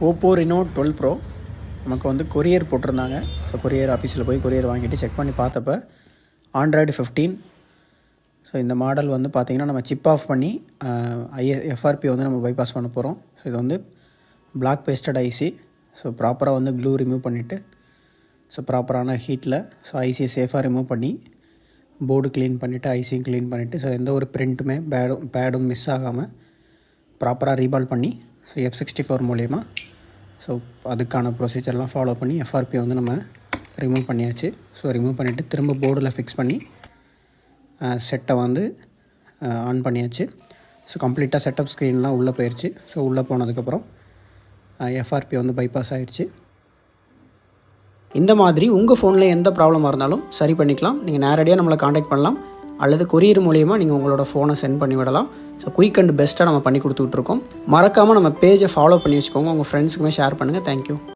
Oppo Reno 12 bro நமக்கு வந்து courier போட்டிருந்தாங்க. ஸோ கொரியர் ஆஃபீஸில் போய் கொரியர் வாங்கிட்டு செக் பண்ணி பார்த்தப்ப ஆண்ட்ராய்டு 15. ஸோ இந்த மாடல் வந்து பார்த்திங்கன்னா நம்ம சிப் ஆஃப் பண்ணி எஃப்ஆர்பி வந்து நம்ம பைபாஸ் பண்ண போகிறோம். ஸோ இது வந்து பிளாக் பேஸ்டட் ஐசி. ஸோ ப்ராப்பராக வந்து க்ளூ ரிமூவ் பண்ணிவிட்டு ஸோ ப்ராப்பரான ஹீட்டில் ஸோ ஐசியை சேஃபாக ரிமூவ் பண்ணி போர்டு க்ளீன் பண்ணிவிட்டு ஐசியும் க்ளீன் பண்ணிவிட்டு ஸோ எந்த ஒரு பிரிண்ட்டுமே பேடும் மிஸ் ஆகாமல் ப்ராப்பராக ரீபால் பண்ணி ஸோ F64 மூலயமா ஸோ அதுக்கான ப்ரொசீஜர்லாம் ஃபாலோ பண்ணி எஃப்ஆர்பியை வந்து நம்ம ரிமூவ் பண்ணியாச்சு. ஸோ ரிமூவ் பண்ணிவிட்டு திரும்ப போர்டில் ஃபிக்ஸ் பண்ணி செட்டை வந்து ஆன் பண்ணியாச்சு. ஸோ கம்ப்ளீட்டாக செட்டப் ஸ்க்ரீன்லாம் உள்ளே போயிடுச்சு. ஸோ உள்ளே போனதுக்கப்புறம் எஃப்ஆர்பி வந்து பைபாஸ் ஆகிடுச்சு. இந்த மாதிரி உங்கள் ஃபோனில் எந்த ப்ராப்ளமாக இருந்தாலும் சரி பண்ணிக்கலாம். நீங்கள் நேரடியாக நம்மளை காண்டாக்ட் பண்ணலாம், அல்லது கொரியர் மூலிமா நீங்கள் உங்களோட ஃபோனை சென்ட் பண்ணி விடலாம். ஸோ குயிக் அண்ட் பெஸ்ட்டாக நம்ம பண்ணி கொடுத்துட்ருக்கோம். மறக்காமல் நம்ம பேஜை ஃபாலோ பண்ணி வச்சுக்கோங்க. உங்கள் ஃப்ரெண்ட்ஸுக்குமே ஷேர் பண்ணுங்கள். தேங்க்யூ.